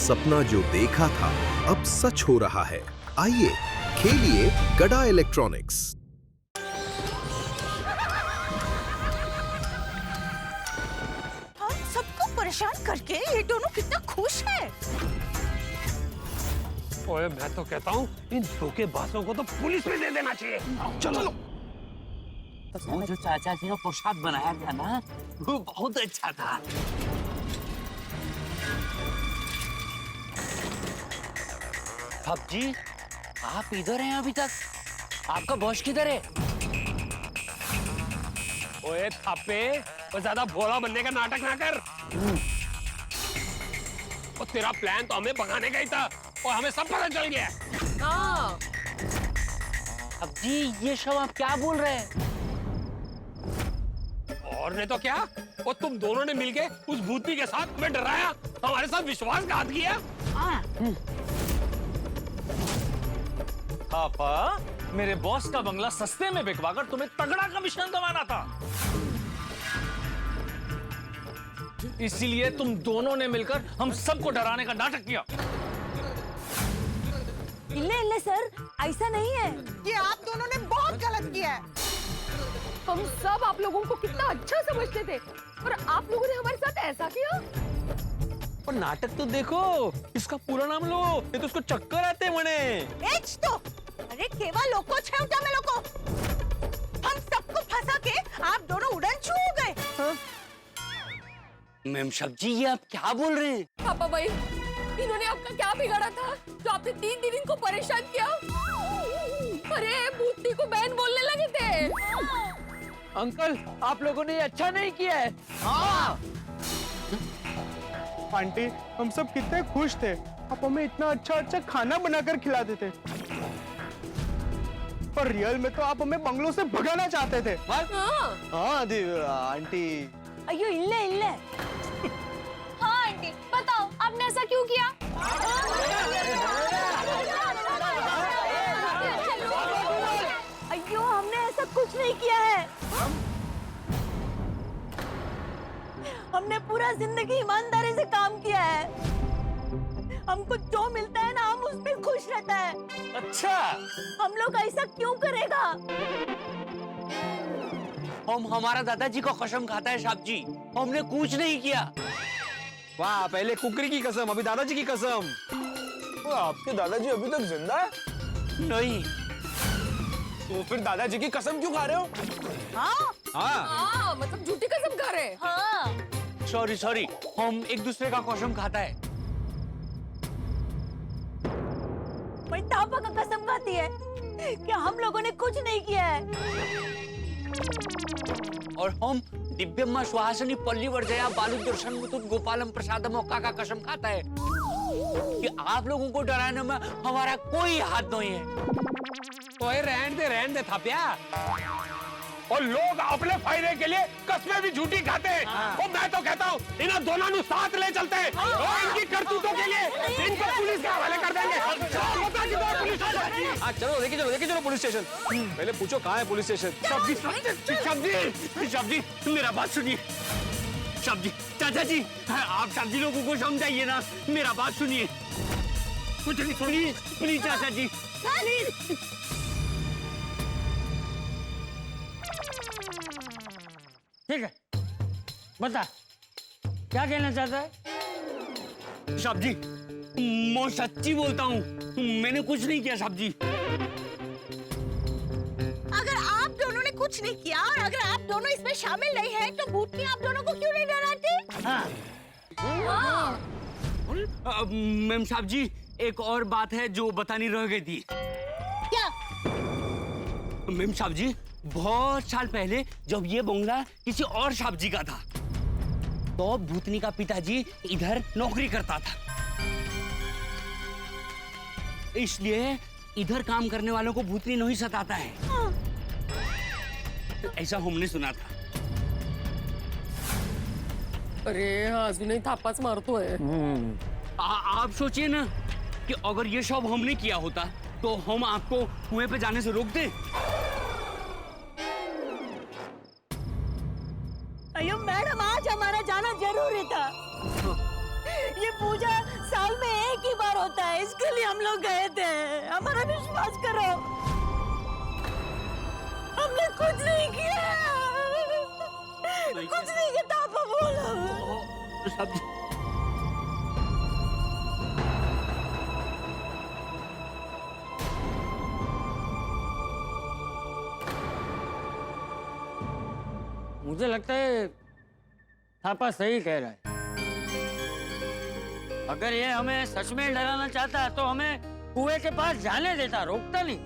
सपना जो देखा था अब सच हो रहा है। आइए खेलिए गड़ा इलेक्ट्रॉनिक्स। हम सबको परेशान करके ये दोनों कितना खुश है। ओए मैं तो कहता हूँ इन धोखेबाजों को तो पुलिस में दे देना चाहिए। चलो। वो जो चाचा जी ने प्रसाद बनाया था ना, वो बहुत अच्छा था। साहब जी, आप इधर हैं अभी तक? आपका बॉस किधर है? ओए थापे, वो ज्यादा भोला बनने का नाटक ना कर। और तेरा प्लान तो हमें भगाने का ही था और हमें सब पता चल गया। हाँ। अब जी ये सब आप क्या बोल रहे हैं? और नहीं तो क्या, वो तुम दोनों ने मिलके उस भूतनी के साथ हमें डराया, हमारे साथ विश्वासघात किया। पापा, मेरे बॉस का बंगला सस्ते में बिकवाकर तुम्हें तगड़ा कमीशन दबाना था। इसीलिए तुम दोनों ने मिलकर हम सबको डराने का नाटक किया। इल्ले सर, ऐसा नहीं है। ये आप दोनों ने बहुत गलत किया है। हम सब आप लोगों को कितना अच्छा समझते थे और आप लोगों ने हमारे साथ ऐसा किया। और नाटक तो देखो, इसका पूरा नाम लो, ये तो उसको चक्कर आते मने। एच तो, अरे केवल लोको छेवटा में लोको। हम सबको फंसा के आप दोनों उड़न छू हो गए। हाँ? मैम साहब जी, ये आप क्या बोल रहे हैं? पापा भाई, इन्होंने आपका क्या बिगाड़ा था जो आपने 3 दिन इनको परेशान किया? अरे भूतनी को बहन बोलने लगे थे। अंकल, आप लोगों ने ये अच्छा नहीं किया है। हाँ। आंटी, हम सब कितने खुश थे, आप हमें इतना अच्छा अच्छा खाना बनाकर खिलाते थे। पर रियल में तो आप हमें बंगलों से भगाना चाहते थे। हाँ। हाँ आंटी। अयो इल्ले। हाँ आंटी, बताओ आपने ऐसा क्यों किया? अयो हमने ऐसा कुछ नहीं किया है। हमने पूरा जिंदगी ईमानदारी से काम किया है। हमको जो मिलता है ना, हम उसमें खुश रहता है। अच्छा, हम लोग ऐसा क्यों करेगा? हम हमारा दादाजी को कसम खाता है साहब जी, हमने कुछ नहीं किया। वाह, पहले कुकरी की कसम, अभी दादाजी की कसम। आपके दादाजी अभी तक जिंदा है? नहीं। तो फिर दादाजी की कसम क्यों खा रहे हो? हाँ? हाँ, मतलब झूठी कसम खा रहे हैं। हाँ। सॉरी, हम एक दूसरे का कसम खाता है। मैं तापा का कसम खाती है कि हम लोगों ने कुछ नहीं किया है। और हम दिव्यम्मा सुहासिनी पल्लीवर्जया बालू दर्शन मुतुत गोपालम प्रसादम का कसम खाता है कि आप लोगों को डराने में हमारा कोई हाथ नहीं है। ओए रहने दे थापिया। और लोग अपने फायदे के लिए कस्में भी झूठी खाते हैं। और मैं तो कहता हूँ इन दोनों को साथ ले चलते हैं और इनकी करतूतों के लिए इनको पुलिस के हवाले कर देंगे। हाँ चलो, लेके चलो पुलिस स्टेशन। पहले पूछो कहाँ है पुलिस स्टेशन। साहब जी, मेरा बात सुनिए। साहब जी, चाचा जी, आप साहब जी लोगों को समझाइए ना, मेरा बात सुनिए। कुछ नहीं, प्लीज चाचा जी, प्लीज। ठीक है, बता क्या कहना चाहता है? साहब जी, मैं सच्ची बोलता हूँ, मैंने कुछ नहीं किया साहब जी। अगर आप दोनों ने कुछ नहीं किया और अगर आप दोनों इसमें शामिल नहीं हैं, तो भूतनी आप दोनों को क्यों नहीं डराती? हाँ। मैम साहब जी, एक और बात है जो बतानी रह गई थी। क्या? मैम साहब जी, बहुत साल पहले जब ये बंगला किसी और साहब जी का था, तो भूतनी का पिताजी इधर नौकरी करता था, इसलिए इधर काम करने वालों को भूतनी नहीं सताता है। ऐसा हमने सुना था। अरे हाँ, नहीं थापाच मारतो है। आप सोचिए ना कि अगर ये सब हमने किया होता तो हम आपको कुएं पे जाने से रोक दें? अयो मैडम, आज हमारा जाना जरूरी था। ये पूजा साल में होता है, इसके लिए हम लोग गए थे। हमारा विश्वास करो, हमने कुछ नहीं किया, कुछ नहीं किया। तापा बोलो। साहब जी, मुझे लगता है थापा सही कह रहा है। अगर ये हमें सच में डराना चाहता है तो हमें कुएं के पास जाने देता, रोकता नहीं।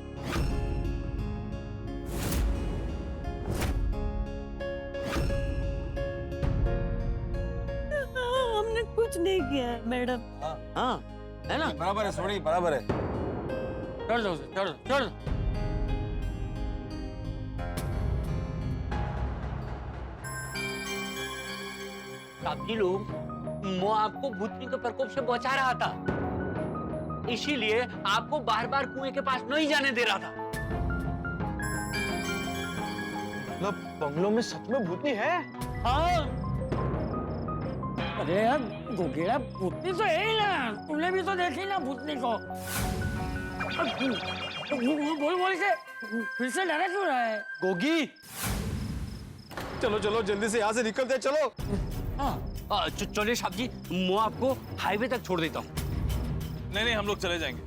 हमने कुछ नहीं किया मैडम। हाँ, है ना? बराबर है सोनी, बराबर है। चढ़ दो उसे, चढ़ दो, चढ़ दो। साहब जी लोग, मैं आपको भूतनी के प्रकोप से बचा रहा था, इसीलिए आपको बार बार कुएं के पास नहीं जाने दे रहा था। मतलब बंगलों में सच में भूतनी है? हाँ। अरे यार गोगेड़ा, भूतनी तो है ही ना, तुमने भी तो देखी ना भूतनी को। बोल बोल के फिर से डरा क्यों रहा है? गोगी, चलो चलो जल्दी से यहाँ से निकलते हैं, चलो। हाँ, चलिए साहब जी, मैं आपको हाईवे तक छोड़ देता हूँ। नहीं हम लोग चले जाएंगे।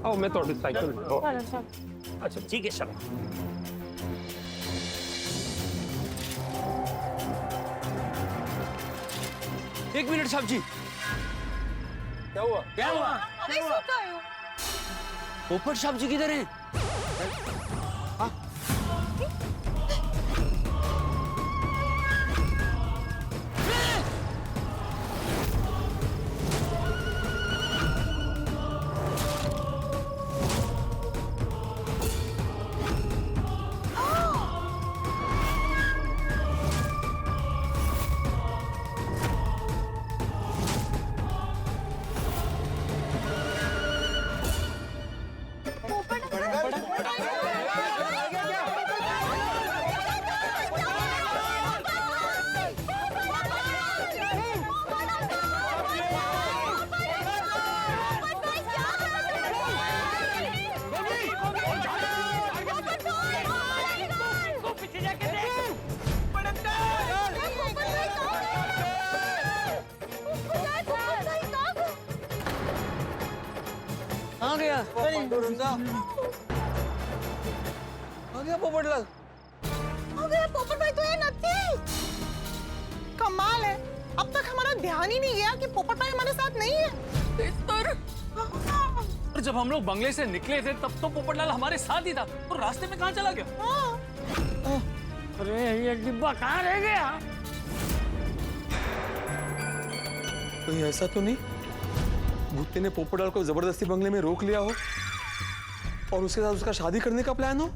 आओ, मैं थोड़ी साइकिल। अच्छा ठीक है साहब। एक मिनट साहब जी। क्या हुआ? क्या हुआ? पोपट साहब जी किधर हैं? आ गया। आ गया पोपटलाल। पोपट भाई तो ये नथी। कमाल है, अब तक हमारा ध्यान ही नहीं गया कि पोपट भाई हमारे साथ नहीं है। और जब हम लोग बंगले से निकले थे तब तो पोपटलाल हमारे साथ ही था, तो रास्ते में कहाँ चला गया? अरे ये डिब्बा कहाँ रह गया? कोई ऐसा तो नहीं भूते ने पोपटलाल को जबरदस्ती बंगले में रोक लिया हो और उसके साथ उसका शादी करने का प्लान हो?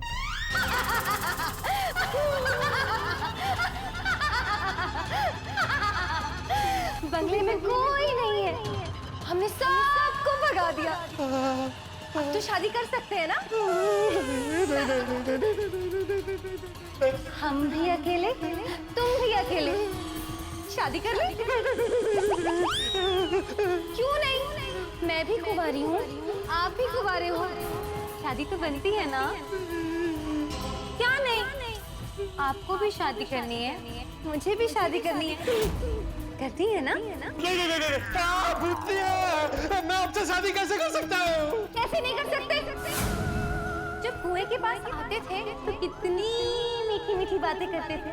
बंगले में कोई नहीं है, हमने सबको भगा दिया। अब तो शादी कर सकते हैं ना? हम भी अकेले, तुम भी अकेले, शादी कर ले। क्यों नहीं? मैं भी कुंवारी हूँ, आप भी कुंवारे हो, शादी तो बनती है ना? क्या नहीं? आपको भी शादी करनी है, मुझे भी शादी करनी है, करती है ना? क्या भूतनी है? मैं आपसे शादी कैसे कर सकता हूँ? कैसे नहीं कर सकते? जब कुएं के पास आते थे तो कितनी मीठी मीठी बातें करते थे।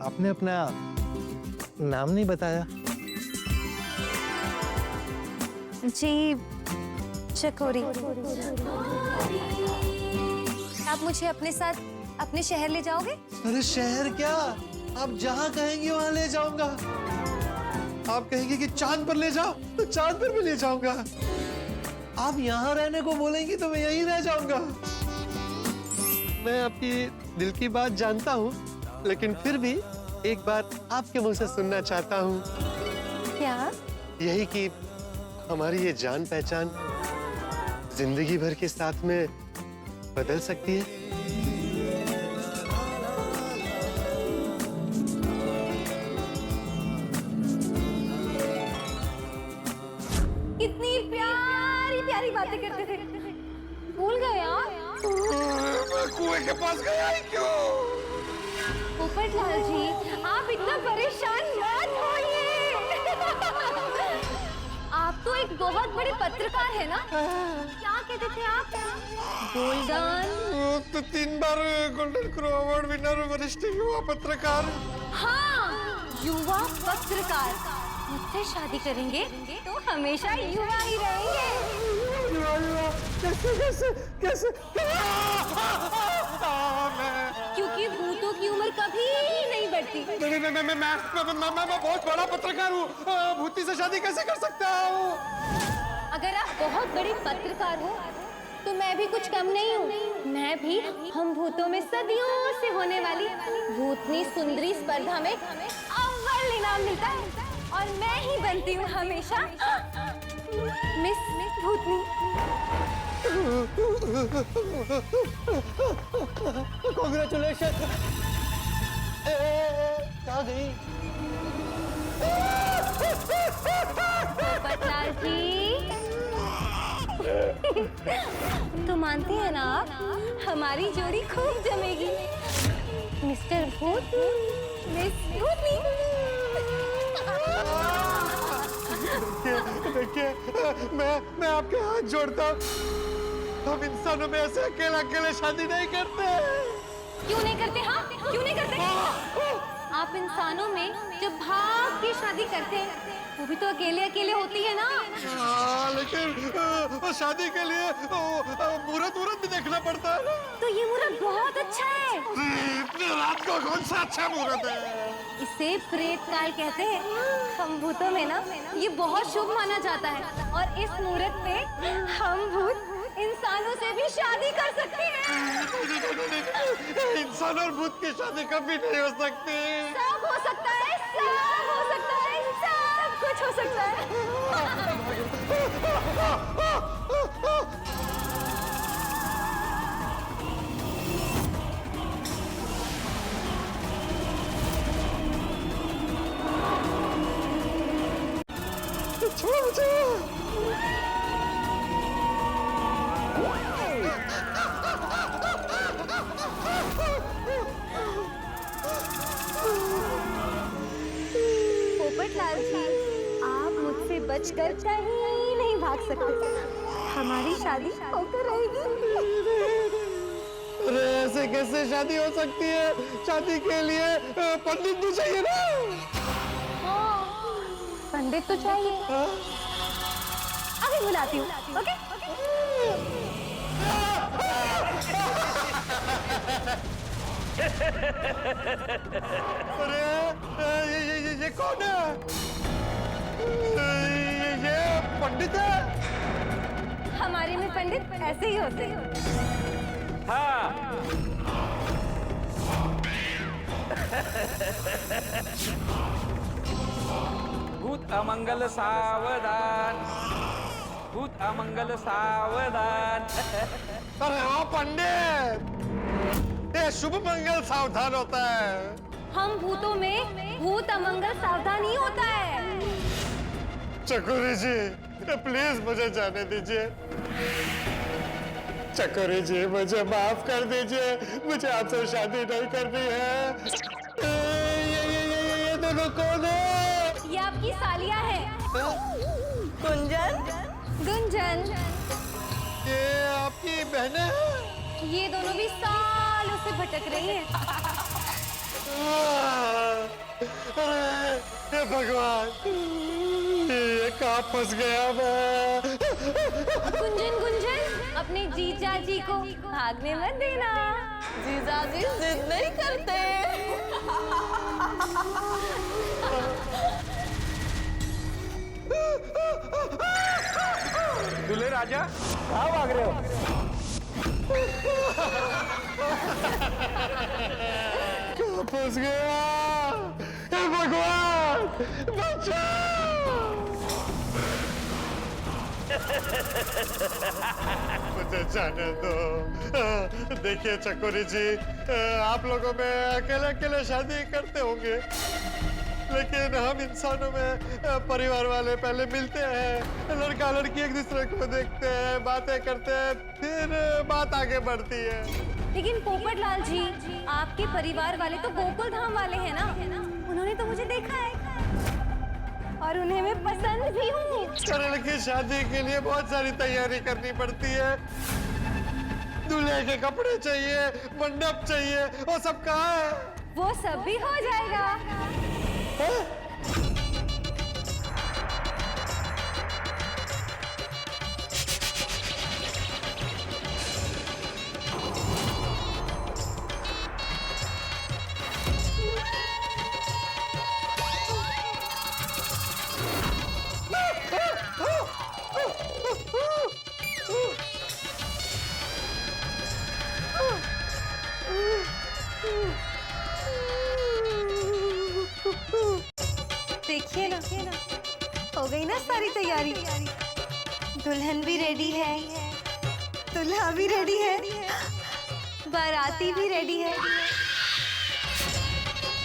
आपने अपना नाम नहीं बताया। जी चकोरी। आप मुझे अपने साथ अपने शहर ले जाओगे? अरे शहर क्या, आप जहाँ कहेंगी वहाँ ले जाऊंगा। आप कहेंगे कि चांद पर ले जाओ तो चांद पर भी ले जाऊंगा। आप यहाँ रहने को बोलेंगी तो मैं यहीं रह जाऊंगा। मैं आपकी दिल की बात जानता हूँ, लेकिन फिर भी एक बात आपके मुंह से सुनना चाहता हूँ। क्या? यही कि हमारी ये जान पहचान जिंदगी भर के साथ में बदल सकती है। बातें करते थे, भूल गए आप? मैं कुएं के पास गया ही क्यों? पोपटलाल जी, आप इतना परेशान मत होइए। आप तो एक बहुत बड़े पत्रकार है ना? क्या कहते थे आप? गोल्डन? तो 3 बार गोल्डन क्रो अवार्ड विनर वरिष्ठ युवा पत्रकार। हाँ, युवा पत्रकार। मुझसे शादी करेंगे तो हमेशा युवा ही रहेंगे। कैसे कैसे कैसे? क्योंकि भूतों की उम्र कभी नहीं बढ़ती। मैं बहुत बड़ा पत्रकार हूँ, भूती से शादी कैसे कर सकता हूँ? अगर आप बहुत बड़े पत्रकार हो तो मैं भी कुछ कम नहीं हूँ। मैं भी हम भूतों में सदियों से होने वाली भूतनी सुंदरी स्पर्धा में अव्वल इनाम मिलता है और मैं ही बनती हूँ हमेशा मिस भूतनी। कांग्रेचुलेशन। कहाँ गई? पोपटलाल जी, तो मानते हैं ना आप, हमारी जोड़ी खूब जमेगी। मिस्टर भूत, मिस भूतनी। देखिए, मैं आपके हाथ जोड़ता हूँ। हम इंसानों में ऐसे अकेले अकेले शादी नहीं करते। क्यों नहीं करते? हाँ, क्यों नहीं करते? आप इंसानों में जब भाग के शादी करते हैं वो भी तो अकेले अकेले होती है ना। लेकिन शादी के लिए मुहूर्त भी देखना पड़ता है ना। तो ये मुहूर्त बहुत अच्छा है। इतनी रात को कौन सा अच्छा मुहूर्त है? इसे प्रेत काल कहते हैं। हम भूतों में ना ये बहुत शुभ माना जाता है और इस मुहूर्त पे हम भूत इंसानों से भी शादी कर सकते हैं। इंसान और भूत की शादी कभी नहीं हो सकती। सब हो सकता है, सब हो सकता है, सब कुछ हो सकता है। छोड़ो मुझे। पोपटलाल जी, आप मुझसे बचकर कहीं नहीं भाग सकते। हमारी शादी होकर रहेगी। अरे ऐसे कैसे शादी हो सकती है? शादी के लिए पंडित भी चाहिए ना। हाँ, पंडित तो चाहिए। अभी बुलाती हूँ। ओके? अरे ये कौन है? ये पंडित है। हमारे में पंडित ऐसे ही होते हैं। हाँ। भूत अमंगल सावधान, भूत अमंगल सावधान। अरे हाँ पंडित, ये शुभ मंगल सावधान होता है। हम भूतों में भूत अमंगल सावधान ही होता है। चकोरी जी, प्लीज मुझे जाने दीजिए। चकोरी जी, मुझे माफ कर दीजिए। मुझे आपसे शादी नहीं करनी है। ये दोनों कौन है? ये आपकी सालिया है। गुंजन, गुंजन। ये आपकी बहनें हैं? ये दोनों भी सालों से भटक रही हैं। हे भगवान, ये कहाँ फंस गया मैं? गुंजन, गुंजन, अपने जीजा जी को भागने मत देना। जीजा जी जिद नहीं करते। दूल्हे राजा, कहाँ भाग रहे हो? कहाँ फंस गया? हे भगवान, बचाओ! मुझे जाने दो। देखिए चकोरी जी, आप लोगों में अकेले अकेले शादी करते होंगे, लेकिन हम इंसानों में परिवार वाले पहले मिलते हैं, लड़का लड़की एक दूसरे को देखते हैं, बातें करते हैं, फिर बात आगे बढ़ती है। लेकिन पोपट लाल जी, आपके परिवार वाले तो गोकुल धाम वाले हैं ना? उन्होंने तो मुझे देखा है और उन्हें मैं पसंद भी हूँ। करण की शादी के लिए बहुत सारी तैयारी करनी पड़ती है। दूल्हे के कपड़े चाहिए, मंडप चाहिए, वो सब कहाँ है? वो सब भी हो जाएगा। देखिए ना, हो गई ना सारी तैयारी। दुल्हन भी रेडी है, दूल्हा भी रेडी है, बाराती भी रेडी है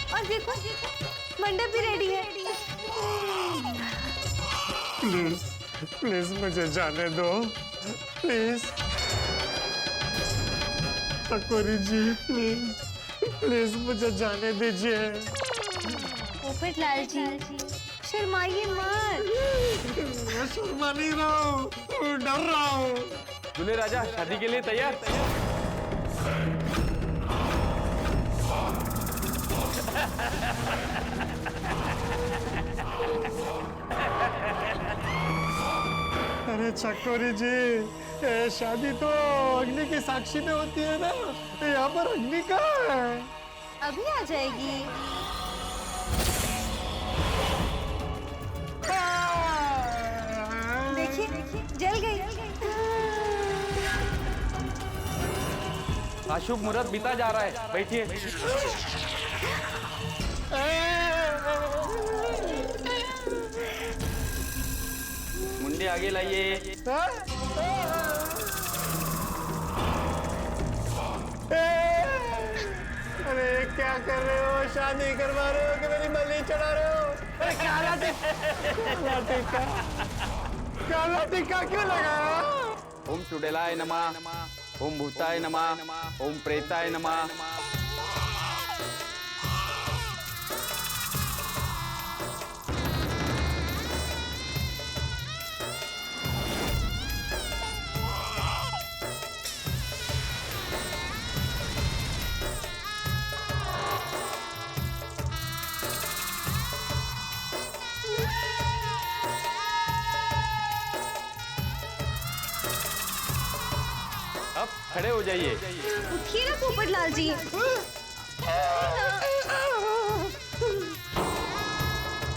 और देखो मंडप भी रेडी है। प्लीज प्लीज मुझे जाने दो, प्लीज चकोरी जी, प्लीज प्लीज मुझे जाने दीजिए। पोपट लाल जी, शर्माइए मत। मैं शर्मा नहीं रहा हूँ, डर रहा हूँ। दूल्हे राजा शादी के लिए तैयार? अरे चकोरी जी, शादी तो अग्नि की साक्षी में होती है ना, यहाँ पर अग्नि कहाँ है? अभी आ जाएगी। देखिए जल गई। अशुभ मुहूर्त बीता जा रहा है, बैठिए। मुंडे आगे लाइए। अरे क्या कर रहे हो? शादी करवा रहे हो कि मेरी बलि चढ़ा रहे हो? अरे काला टीका, काला टीका क्यों लगाया? ओम चुड़ैलाय नमः, ओम भूताय नमः, ओम प्रेताय नमः। अब खड़े हो जाइए। उठिए ना पोपट लाल जी।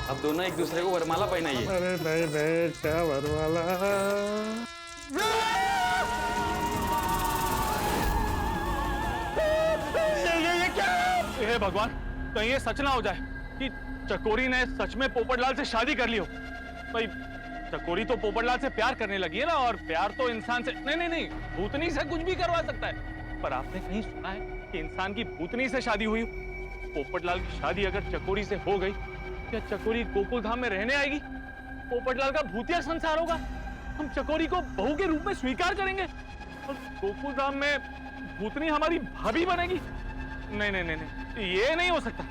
अब दोनों एक दूसरे को वरमाला पहनाइए। अरे नहीं नहीं, क्या वरमाला? ये क्या? हे भगवान, कहीं ये सच ना हो जाए कि चकोरी ने सच में पोपटलाल से शादी कर ली हो। भाई चकोरी तो पोपटलाल से प्यार करने लगी है ना, और प्यार तो इंसान से नहीं, भूतनी से कुछ भी करवा सकता है। पर आपने कहीं सुना है कि इंसान की भूतनी से शादी हुई? पोपटलाल की शादी अगर चकोरी से हो गई, क्या चकोरी गोकुल धाम में रहने आएगी? पोपटलाल का भूतिया संसार होगा। हम चकोरी को बहू के रूप में स्वीकार करेंगे और गोकुल धाम में भूतनी हमारी भाभी बनेगी। नहीं, ये नहीं हो सकता।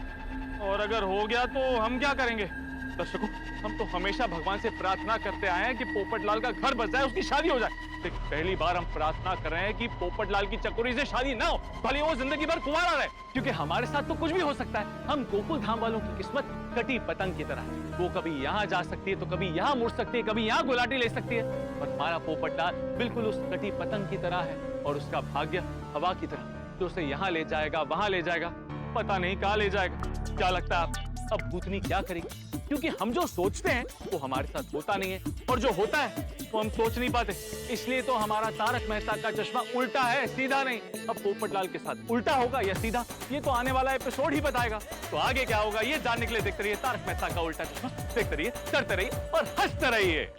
और अगर हो गया तो हम क्या करेंगे? दर्शकों, हम तो हमेशा भगवान से प्रार्थना करते आए हैं कि पोपटलाल का घर बस जाए, उसकी शादी हो जाए। लेकिन पहली बार हम प्रार्थना कर रहे हैं कि पोपटलाल की चकोरी से शादी ना हो, भले वो जिंदगी भर कुंवारा रहे, क्योंकि हमारे साथ तो कुछ भी हो सकता है। हम गोकुल धाम वालों की किस्मत कटी पतंग की तरह है। वो कभी यहाँ जा सकती है तो कभी यहाँ मुड़ सकती है, कभी यहाँ गुलाटी ले सकती है। और हमारा पोपटलाल बिल्कुल उस कटी पतंग की तरह है, और उसका भाग्य हवा की तरह, जो उसे यहाँ ले जाएगा, वहां ले जाएगा, पता नहीं कहाँ ले जाएगा। क्या लगता है अब भूतनी क्या करेगी? क्योंकि हम जो सोचते हैं वो हमारे साथ होता नहीं है, और जो होता है वो हम सोच नहीं पाते। इसलिए तो हमारा तारक मेहता का चश्मा उल्टा है, सीधा नहीं। अब पोपटलाल के साथ उल्टा होगा या सीधा, ये तो आने वाला एपिसोड ही बताएगा। तो आगे क्या होगा ये जानने के लिए देखते रहिए तारक मेहता का उल्टा चश्मा। देखते रहिए, करते रहिए और हंसते रहिए।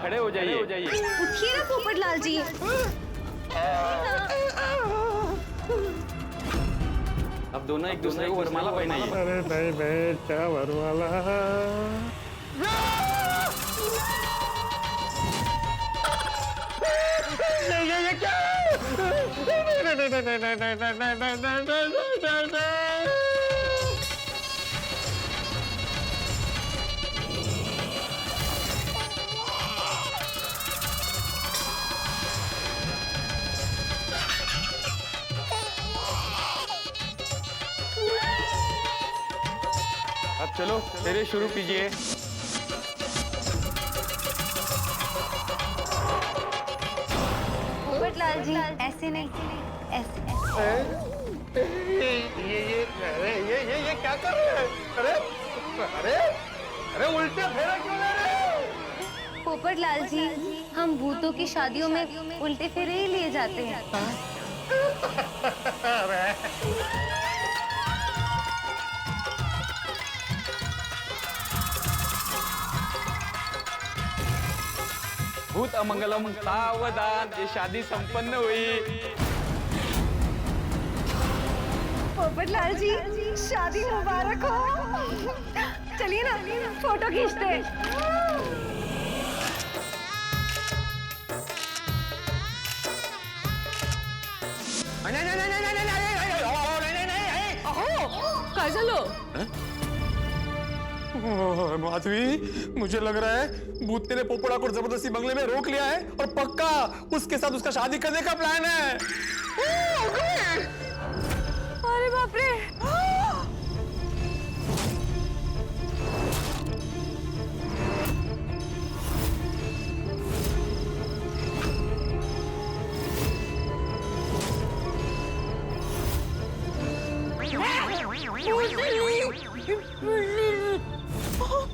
खड़े हो जाइए। उठिए ना पोपटलाल जी। अब दोनों एक दूसरे को वरमाला पहनाइए। अरे नहीं बेटा वरमाला। ये क्या? अब चलो फेरे शुरू कीजिए। पोपटलाल जी ऐसे नहीं, ऐसे ये क्या कर रहे हैं? अरे अरे अरे उल्टे फेरे क्यों ले रहे हो? पोपटलाल जी, हम भूतों की शादियों में उल्टे फेरे ही लिए जाते हैं। भूत अमंगलम सावधान, ये शादी संपन्न हुई। पोपटलाल जी, शादी मुबारक हो। चलिए ना फोटो खींचते हैं। काय झालं? माधवी, मुझे लग रहा है भूतनी ने पोपड़ा को जबरदस्ती बंगले में रोक लिया है और पक्का उसके साथ उसका शादी करने का प्लान है। अरे बाप रे!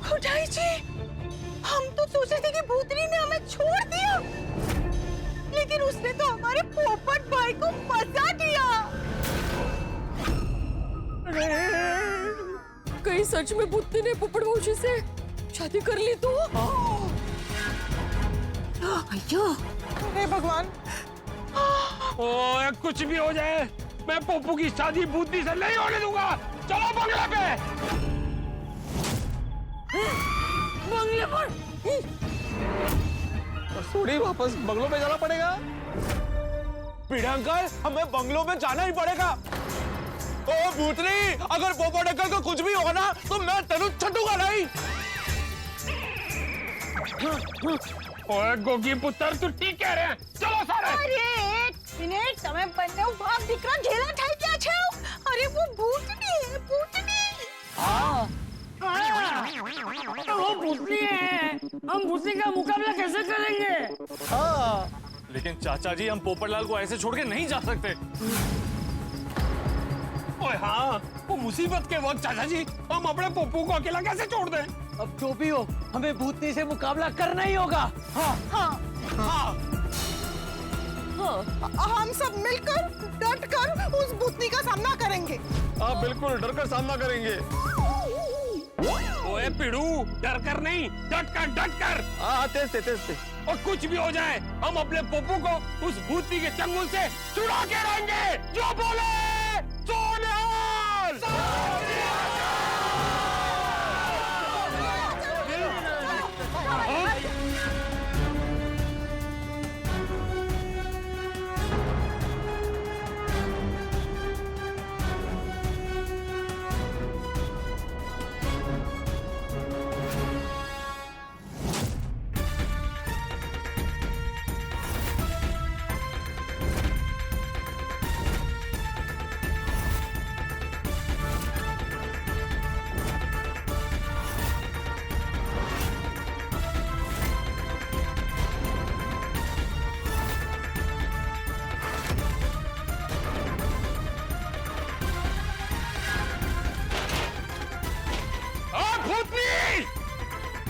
खुदाई जी, हम तो सोच रहे थे कि भूतनी ने हमें छोड़ दिया, लेकिन उसने तो हमारे पोपट भाई को फंसा दिया। कहीं सच में भूतनी ने पोपट मौसी से शादी कर ली तो? अयो! हे भगवान! ओए कुछ भी हो जाए, मैं पप्पू की शादी भूतनी से नहीं होने दूंगा। चलो बंगले पे। बंगले पर? सोडी वापस बंगलों में जाना पड़ेगा। अंकल, हमें बंगलों में जाना ही पड़ेगा। ओ भूतनी, अगर पोपट अंकल को कुछ भी होगा ना तो मैं तेनू छटूंगा नहीं। ओए गोगी पुत्र, तू ठीक कह रहे हैं। चलो सारे। अरे एक मिनट, તમે બંને ભાગ દીકરા ઢેલા થઈ ગયા છો। અરે वो भूतनी है, भूतनी। तो वो भूतनी है, हम भूतनी का मुकाबला कैसे करेंगे? लेकिन चाचा जी, हम पोपटलाल को ऐसे छोड़ के नहीं जा सकते। ओए हाँ, वो मुसीबत के वक्त चाचा जी, हम अपने पप्पू को अकेला कैसे छोड़ दें? अब जो भी हो, हमें भूतनी से मुकाबला करना ही होगा। हम सब मिलकर डट कर उस भूतनी का सामना करेंगे। हाँ बिल्कुल, डर कर सामना करेंगे। ओए पिड़ू, डर कर नहीं, डट कर। हाँ तेज तेज तेज। और कुछ भी हो जाए, हम अपने पप्पू को उस भूतनी के चंगुल से छुड़ा के रहेंगे। जो बोले सोनिहाल।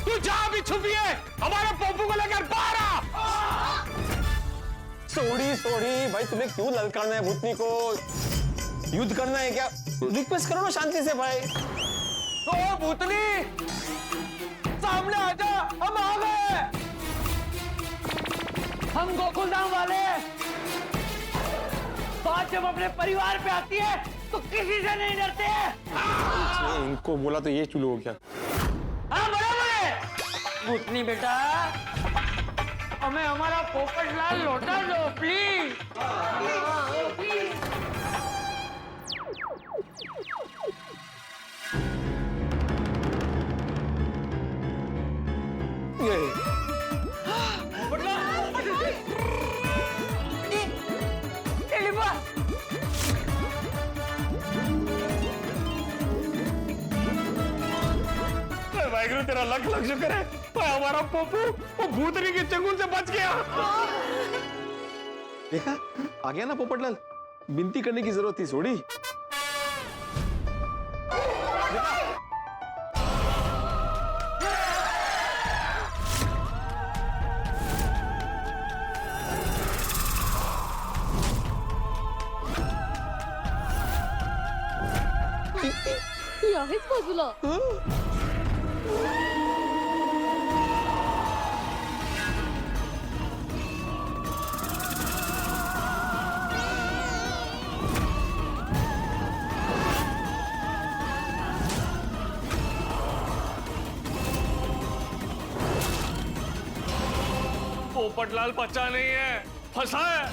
तू जहां भी छुपी है, हमारे पप्पू को लेकर बाहर आ। सोडी भाई, तुम्हें क्यों ललकारना है भूतनी को? युद्ध करना है क्या? रिक्वेस्ट करो ना शांति से भाई। ओ भूतनी, सामने आजा, हम आ गए। हम गोकुलधाम वाले बात जब अपने परिवार पे आती है तो किसी से नहीं डरते हैं। इनको बोला तो ये चुलू हो गया। हाँ बराबर है। भूतनी बेटा हमें हमारा पोपटलाल लौटा दो प्लीज। वाहिगुरु तेरा लख लख शुक्र है, हमारा पोपू वो भूतनी के चंगुल से बच गया। देखा आ गया ना पोपटलाल, विनती करने की जरूरत थी थोड़ी। आहेच बाजूला. पोपटलाल बचा नहीं है, फंसा है।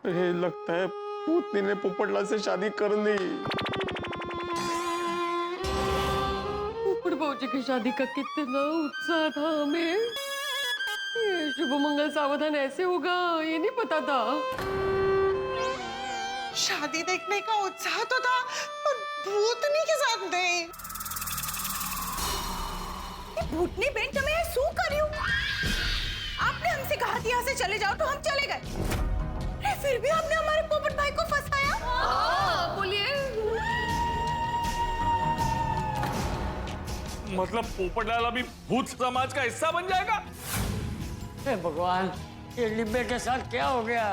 ये लगता है भूतनी ने पोपटलाल से शादी कर ली। पोपट भाऊजी की शादी का कितना उत्साह था हमें। ये शुभ मंगल सावधान ऐसे होगा ये नहीं पता था। शादी देखने का उत्साह तो था पर भूतनी के साथ नहीं। ये भूतनी बेन तो मैं सू कर रही हूँ। आपने हमसे कहा था यहाँ से चले जाओ तो हम चले गए, फिर भी आपने हमारे पोपट भाई को फंसाया। बोलिए। मतलब पोपटलाल अभी भूत समाज का हिस्सा बन जाएगा? हे भगवान, ये डिब्बे के साथ क्या हो गया?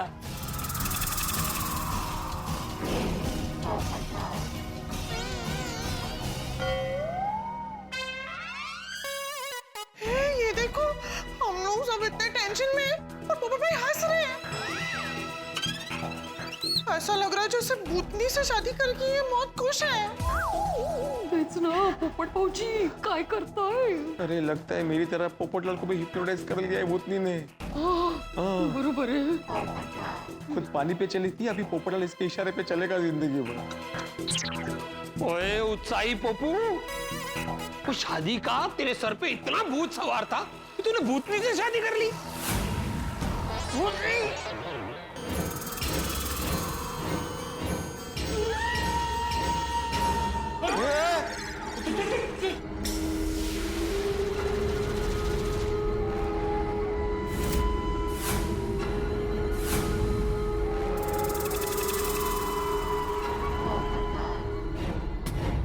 ये देखो हम लोग सब इतने टेंशन में हैं और पोपट भाई हंस रहे हैं। ऐसा लग रहा है जैसे भूतनी से शादी करके ये बहुत खुश है। पोपट भाऊजी काय करता है? अरे लगता है मेरी तरह पोपटलाल को भी हिप्नोटाइज कर लिया है भूतनी ने। बरोबर है। खुद पानी पे चली थी, अभी पोपटलाल इसके इशारे पे चलेगा जिंदगी भर। ओए उत्साही पोपू, वो शादी का तेरे सर पे इतना भूत सवार था कि तूने भूतनी से शादी कर ली। भूतनी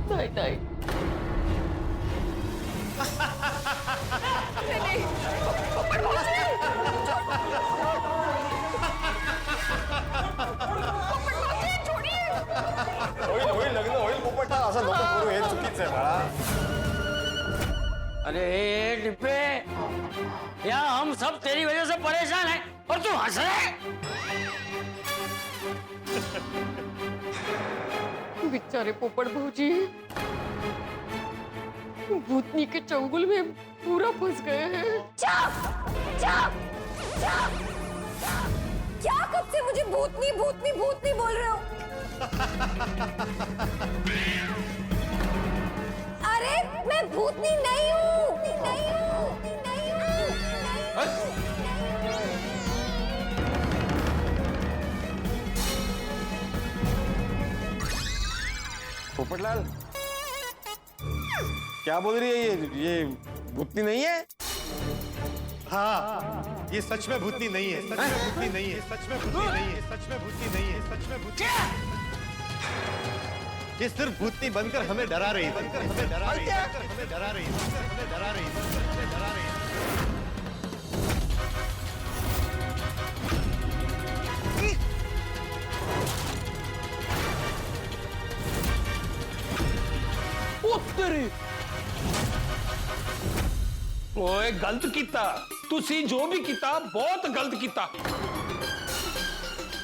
नहीं नहीं अरे डिब्बे, यहाँ हम सब तेरी वजह से परेशान हैं और तू हंस रहा है। बेचारे पोपट भाऊजी भूतनी के चंगुल में पूरा फंस गए हैं। क्या कब से मुझे भूतनी भूतनी भूतनी बोल रहे हो? अरे मैं भूतनी नहीं हूँ, नहीं हूँ, नहीं हूँ। पोपटलाल क्या बोल रही है ये भूतनी नहीं है? हाँ, ये सच में भूतनी नहीं है, सच में भूतनी नहीं है, सच में भूतनी नहीं है, सच में भूतनी नहीं है, सच में भूतनी। ये सिर्फ भूतनी बनकर हमें डरा रही थी, हमें डरा रही थी, हमें डरा रही थी, हमें डरा रही थी, हमें डरा रही थी। ओए गलत किता तुसी जो भी किता बहुत गलत किता।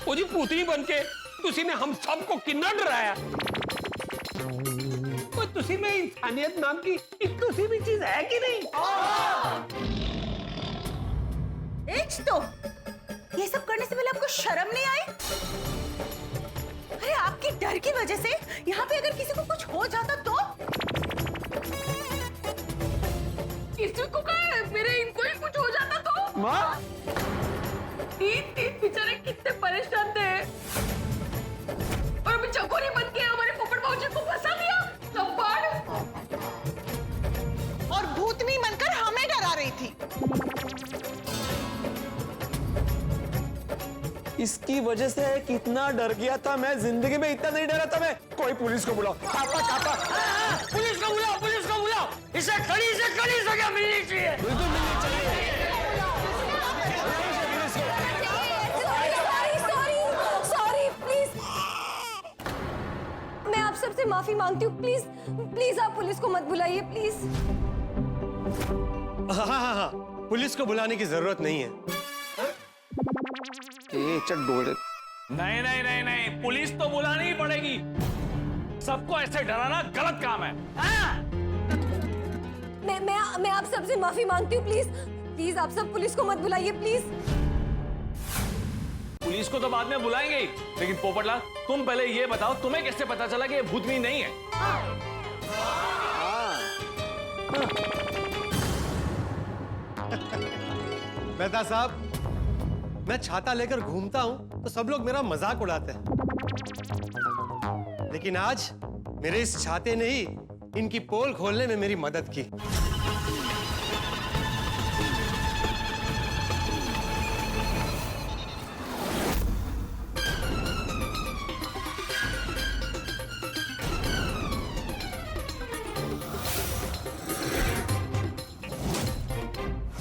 ओ जी भूतनी बनके तुसी ने हम सबको कितना डराया। ओ तुसी में इंसानियत नाम की एक तुसी भी चीज है कि नहीं? एक तो ये सब करने से पहले आपको शर्म नहीं आई? अरे आपके डर की वजह से यहाँ पे अगर किसी को कुछ हो जाता तो? किसी को क्या मेरे इनको ही कुछ हो जाता तो? माँ तीन बेचारे कितने परेशान थे और अभी चकोरी बन के हमारे पोपट भाऊजी को फंसा दिया और भूतनी बनकर हमें डरा रही थी। इसकी वजह से कितना डर गया था मैं, जिंदगी में इतना नहीं डरा था मैं। कोई पुलिस को बुलाओ। पुलिस को बुलाओ, पुलिस को बुलाओ। इसे खड़ी सजा मिलनी चाहिए। बिल्कुल मिलनी चाहिए। सॉरी प्लीज, मैं आप सबसे माफी मांगती हूँ। प्लीज प्लीज आप पुलिस को मत बुलाइए प्लीज। हाँ, पुलिस को बुलाने की जरूरत नहीं है। नहीं नहीं नहीं नहीं, पुलिस तो बुलानी ही पड़ेगी। सबको ऐसे डराना गलत काम है। मैं आप सबसे माफी मांगती हूँ। प्लीज प्लीज आप सब पुलिस को मत बुलाइए प्लीज। पुलिस को तो बाद में बुलाएंगे ही, लेकिन पोपटलाल तुम पहले ये बताओ तुम्हें कैसे पता चला कि ये भूतनी नहीं है? मेहता साहब, मैं छाता लेकर घूमता हूं तो सब लोग मेरा मजाक उड़ाते हैं, लेकिन आज मेरे इस छाते ने ही इनकी पोल खोलने में मेरी मदद की।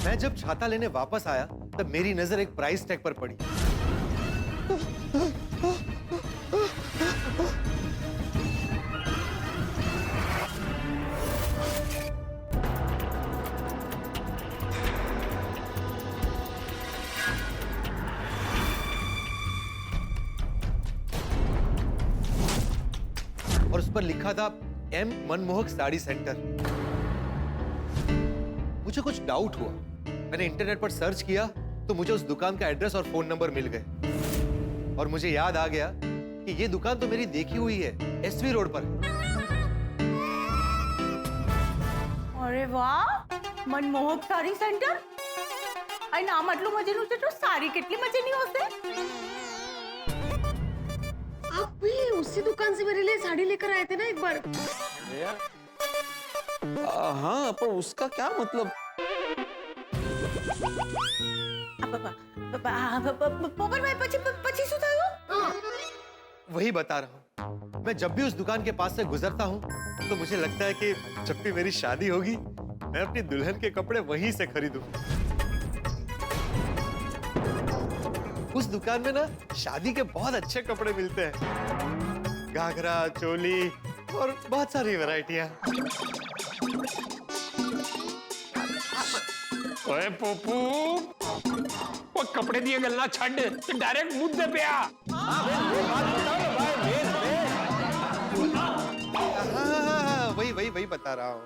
मैं जब छाता लेने वापस आया तब मेरी नजर एक प्राइस टैग पर पड़ी। और उस पर लिखा था एम मनमोहक साड़ी सेंटर। मुझे कुछ डाउट हुआ, मैंने इंटरनेट पर सर्च किया तो मुझे उस दुकान का एड्रेस और फोन नंबर मिल गए और मुझे याद आ गया कि ये दुकान तो मेरी देखी हुई है, एसवी रोड पर। अरे वाह, मनमोहक साड़ी सेंटर। आई नाम आटलू मजे નું છે તો સારી કેટલી મજેની હશે। आप भी उसी दुकान से मेरे लिए साड़ी लेकर आए थे ना एक बार? हाँ, पर उसका क्या मतलब? પોપટ ભાઈ પછી શું થયું? वही बता रहा हूँ, मैं जब भी उस दुकान के पास से गुजरता हूँ तो मुझे लगता है कि जब भी मेरी शादी होगी मैं अपनी दुल्हन के कपड़े वहीं से खरीदूं। उस दुकान में ना शादी के बहुत अच्छे कपड़े मिलते हैं, घाघरा, चोली और बहुत सारी वैरायटियां। ओए पोपू, वो कपड़े दिए गलना छड़, डायरेक्ट मुद्दे पे आ। वही बता रहा हूँ।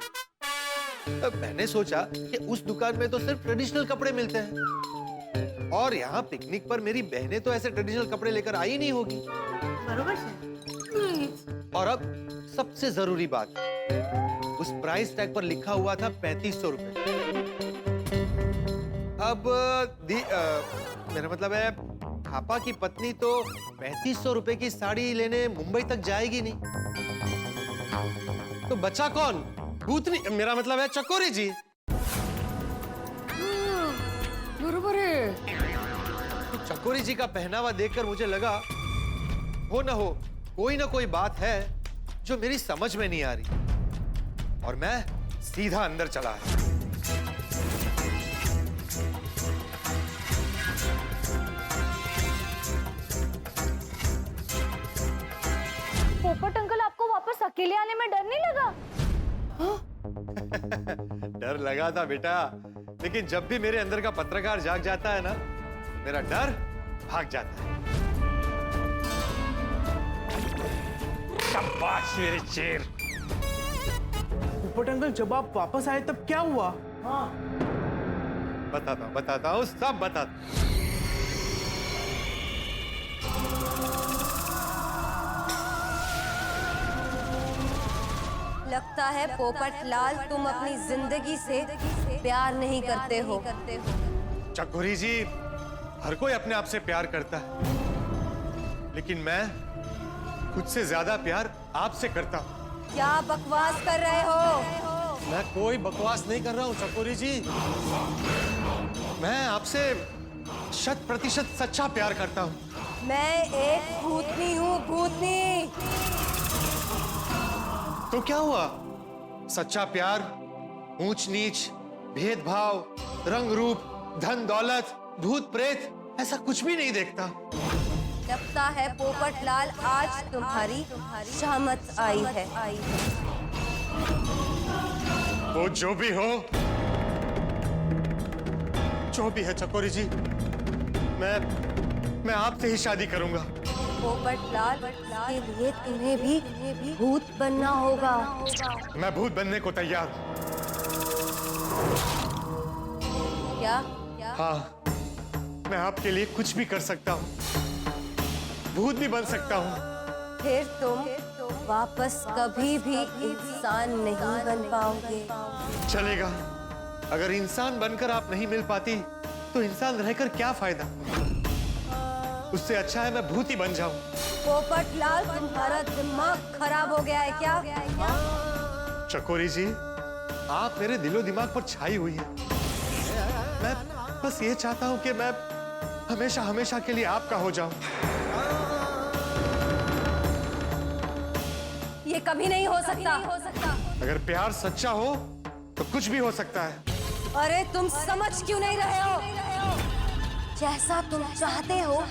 मैंने सोचा कि उस दुकान में तो सिर्फ ट्रेडिशनल कपड़े मिलते हैं और यहाँ पिकनिक पर मेरी बहनें तो ऐसे ट्रेडिशनल कपड़े लेकर आई नहीं होगी। बरोबर है। और अब सबसे जरूरी बात, उस प्राइस टैग पर लिखा हुआ था 3500 रुपए। अब मेरा मतलब है थापा की पत्नी तो 3500 रुपए की साड़ी लेने मुंबई तक जाएगी नहीं, तो बचा कौन? भूतनी, मेरा मतलब है चकोरी जी। बरोबर है। तो चकोरी जी का पहनावा देखकर मुझे लगा हो ना हो कोई ना कोई बात है जो मेरी समझ में नहीं आ रही, और मैं सीधा अंदर चला आया। पोपट अंकल, आपको वापस अकेले आने में डर नहीं लगा? डर लगा था बेटा, लेकिन जब भी मेरे अंदर का पत्रकार जाग जाता है ना, मेरा डर भाग जाता है। शाबाश मेरे शेर। पोपट अंकल, जब आप वापस आए तब क्या हुआ? बताता हूँ, सब बताता। लगता है पोपट लाल तुम अपनी जिंदगी से प्यार नहीं करते हो। चकोरी जी, हर कोई अपने आप से प्यार करता है, लेकिन मैं खुद से ज्यादा प्यार आपसे करता हूँ। क्या बकवास कर रहे हो? मैं कोई बकवास नहीं कर रहा हूँ चकोरी जी। मैं आपसे 100% सच्चा प्यार करता हूँ। मैं एक भूतनी हूँ, भूतनी। तो क्या हुआ? सच्चा प्यार ऊंच नीच, भेदभाव, रंग रूप, धन दौलत, भूत प्रेत ऐसा कुछ भी नहीं देखता। लगता है पोपट लाल आज तुम्हारी शामत आई है। वो जो भी हो, जो भी है चकोरी जी, मैं आपसे ही शादी करूंगा। पोपट लाल, के लिए तुम्हें भी भूत बनना होगा। मैं भूत बनने को तैयार हूं। क्या? हाँ, मैं आपके लिए कुछ भी कर सकता हूँ, भूत भी बन सकता हूँ। फिर तुम वापस कभी भी इंसान नहीं बन पाओगे। चलेगा, अगर इंसान बनकर आप नहीं मिल पाती तो इंसान रहकर क्या फायदा? उससे अच्छा है मैं भूत ही बन जाऊं। पोपट लाल, तुम्हारा दिमाग खराब हो गया है क्या? चकोरी जी, आप मेरे दिलो दिमाग पर छाई हुई हैं। मैं बस ये चाहता हूं कि मैं हमेशा हमेशा के लिए आपका हो जाऊं। ये कभी नहीं हो सकता। अगर प्यार सच्चा हो तो कुछ भी हो सकता है। अरे तुम समझ क्यों नहीं रहे हो? जैसा तुम चाहते हो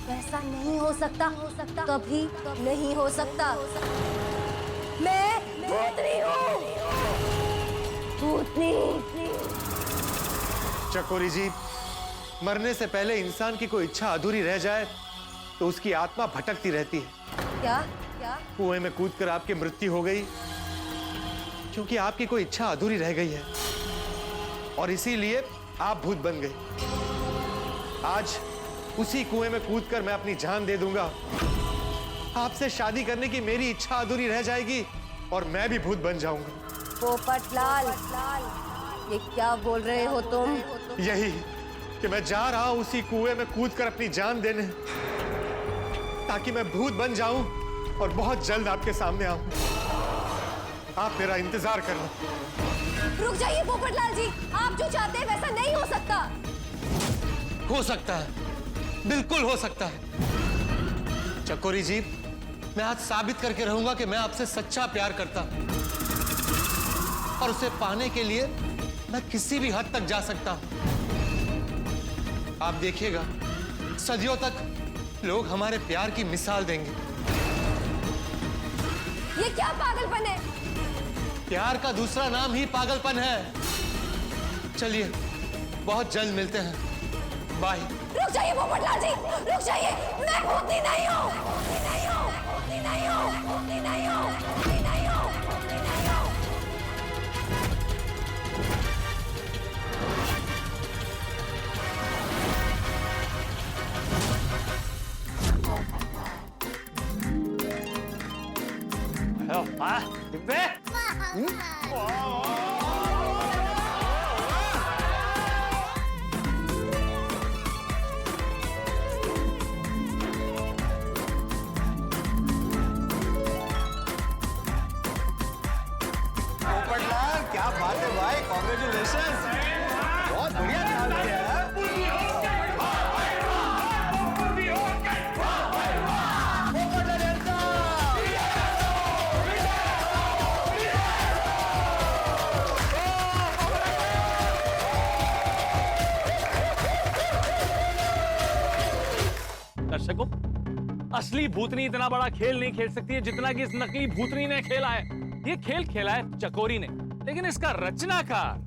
वैसा नहीं हो सकता, कभी नहीं हो सकता। मैं भूतनी हूँ, भूतनी। चकोरी जी, मरने से पहले इंसान की कोई इच्छा अधूरी रह जाए तो उसकी आत्मा भटकती रहती है। क्या? कुएं में कूदकर आपकी मृत्यु हो गई क्योंकि आपकी कोई इच्छा अधूरी रह गई है, और इसीलिए आप भूत बन गए। आज उसी कुएं में कूदकर मैं अपनी जान दे दूंगा। आपसे शादी करने की मेरी इच्छा अधूरी रह जाएगी और मैं भी भूत बन जाऊंगा। पोपट लाल, ये क्या बोल रहे हो तुम? यही कि मैं जा रहा हूं उसी कुएं में कूदकर अपनी जान देने, ताकि मैं भूत बन जाऊं और बहुत जल्द आपके सामने आऊं। आप मेरा इंतजार करना। रुक जाइए पोपट लाल जी, आप जो चाहते हैं वैसा नहीं हो सकता। हो सकता है, बिल्कुल हो सकता है। चकोरी जी, मैं आज साबित करके रहूंगा कि मैं आपसे सच्चा प्यार करता हूं, और उसे पाने के लिए मैं किसी भी हद तक जा सकता हूं। आप देखिएगा, सदियों तक लोग हमारे प्यार की मिसाल देंगे। ये क्या पागलपन है? प्यार का दूसरा नाम ही पागलपन है। चलिए, बहुत जल्द मिलते हैं। बाय। रुक जाइए पोपट लाल जी, रुक जाइए। मैं भूतनी नहीं हूँ, भूतनी नहीं हूँ, भूतनी नहीं हूँ, भूतनी नहीं हूँ, भूतनी नहीं हूँ, भूतनी नहीं हूँ। डिब्बे, पोपटलाल, क्या बात है भाई, कांग्रेचुलेशन। बहुत बढ़िया काम किया है। दर्शकों, असली भूतनी इतना बड़ा खेल नहीं खेल सकती है जितना कि इस नकली भूतनी ने खेला है। ये खेल खेला है चकोरी ने, लेकिन इसका रचनाकार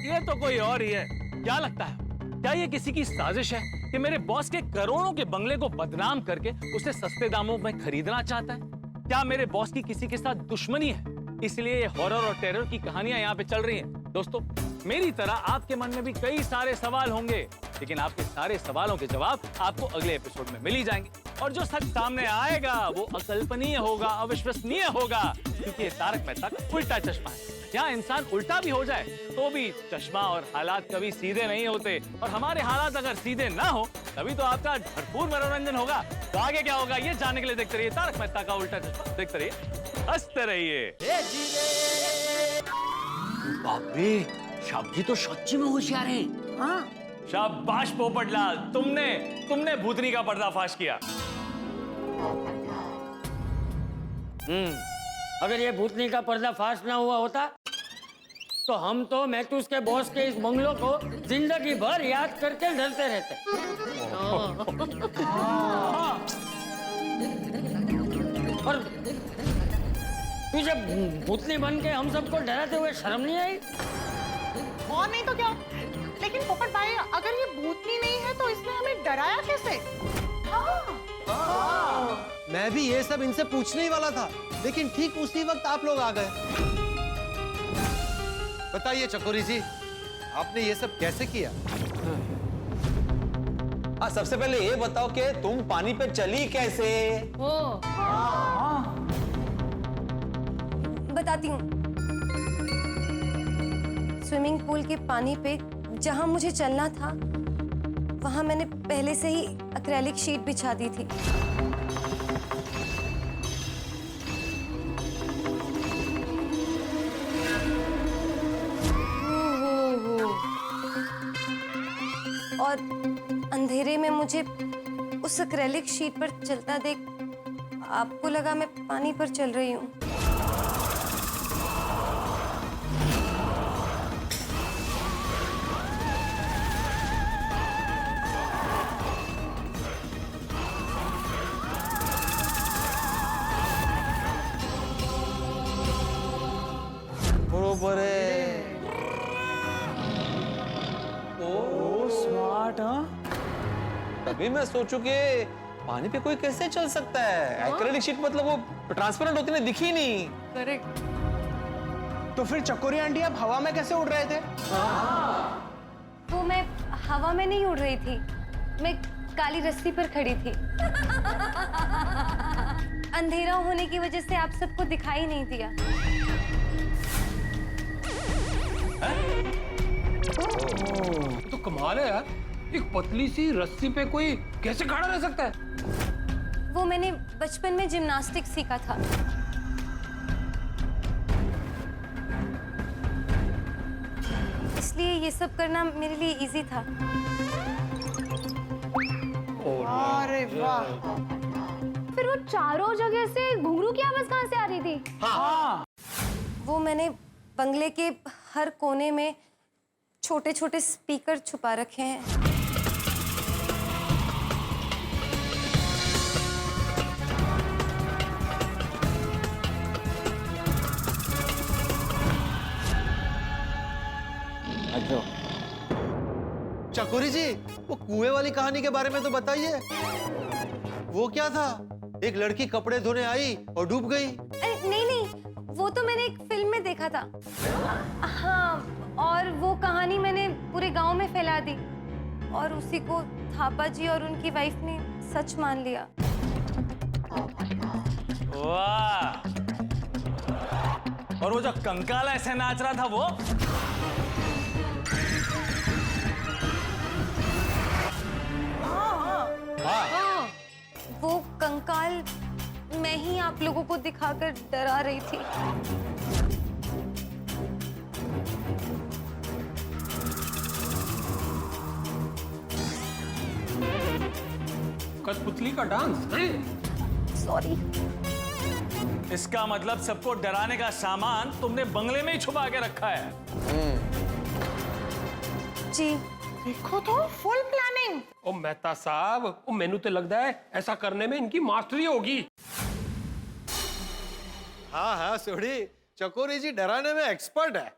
ये तो कोई और ही है। क्या लगता है, क्या ये किसी की साजिश है कि मेरे बॉस के करोड़ों के बंगले को बदनाम करके उसे सस्ते दामों में खरीदना चाहता है? क्या मेरे बॉस की किसी के साथ दुश्मनी है, इसलिए ये हॉरर और टेरर की कहानियां यहाँ पे चल रही हैं? दोस्तों, मेरी तरह आपके मन में भी कई सारे सवाल होंगे, लेकिन आपके सारे सवालों के जवाब आपको अगले एपिसोड में मिल ही जाएंगे। और जो सच सामने आएगा वो अकल्पनीय होगा, अविश्वसनीय होगा, क्योंकि ये तारक मेहता का उल्टा चश्मा है। यहाँ इंसान उल्टा भी हो जाए तो भी चश्मा और हालात कभी सीधे नहीं होते, और हमारे हालात अगर सीधे ना हो तभी तो आपका भरपूर मनोरंजन होगा। तो आगे क्या होगा ये जानने के लिए देखते रहिए तारक मेहता का उल्टा चश्मा। देखते रहिए, हंसते रहिए। बाप रे, शाब जी तो सच्ची में होशियार हैं। हाँ, शाबाश पोपटलाल, तुमने भूतनी का पर्दाफाश किया। अगर ये भूतनी का पर्दाफाश ना हुआ होता तो हम तो मैथ्यूस के बॉस के इस बंगलों को जिंदगी भर याद करके डरते रहते। और तू जब भूतनी बन के हम सबको डराते हुए शर्म नहीं आई? और नहीं तो क्या, लेकिन पोपट भाई अगर ये भूतनी नहीं है तो इसने हमें डराया कैसे? मैं भी ये सब इनसे पूछने ही वाला था, लेकिन ठीक उसी वक्त आप लोग आ गए। बताइए चकोरी जी, आपने ये सब कैसे किया? हाँ, सबसे पहले ये बताओ कि तुम पानी पे चली कैसे? बताती हूँ। स्विमिंग पूल के पानी पे जहां मुझे चलना था वहां मैंने पहले से ही एक्रेलिक शीट बिछा दी थी। और अंधेरे में मुझे उस एक्रेलिक शीट पर चलता देख आपको लगा मैं पानी पर चल रही हूँ। बरोबर है। स्मार्ट। हाँ, तभी मैं सोचूं कि पानी पे कोई कैसे चल सकता है। एक्रेलिक शीट मतलब वो ट्रांसपेरेंट होती नहीं, दिखी नहीं। करेक्ट। तो फिर चकोरी आंटी आप हवा में कैसे उड़ रहे थे? वो मैं हवा में नहीं उड़ रही थी, मैं काली रस्सी पर खड़ी थी। अंधेरा होने की वजह से आप सबको दिखाई नहीं दिया। तो कमाल है यार, एक पतली सी रस्सी पे कोई कैसे खड़ा रह सकता है? वो मैंने बचपन में जिम्नास्टिक सीखा था। इसलिए ये सब करना मेरे लिए इजी था। अरे वाह। फिर वो चारों जगह से घुंघरू की आवाज कहाँ से आ रही थी? वो मैंने बंगले के हर कोने में छोटे छोटे स्पीकर छुपा रखे हैं। अच्छा, चकोरी जी, वो कुएं वाली कहानी के बारे में तो बताइए। वो क्या था? एक लड़की कपड़े धोने आई और डूब गई। अरे नहीं, वो तो मैंने एक फिल्म में देखा था। हाँ, और वो कहानी मैंने पूरे गांव में फैला दी और उसी को थापा जी और उनकी वाइफ ने सच मान लिया। वाह! और वो जो कंकाल ऐसे नाच रहा था वो? वो कंकाल मैं ही आप लोगों को दिखाकर डरा रही थी। कठपुतली का डांस? सॉरी। इसका मतलब सबको डराने का सामान तुमने बंगले में ही छुपा के रखा है। जी। देखो तो, फुल प्लानिंग। ओ मेहता साहब, ओ मेनू तो लगता है ऐसा करने में इनकी मास्टरी होगी। हाँ हाँ सोढ़ी, चकोरी जी डराने में एक्सपर्ट है।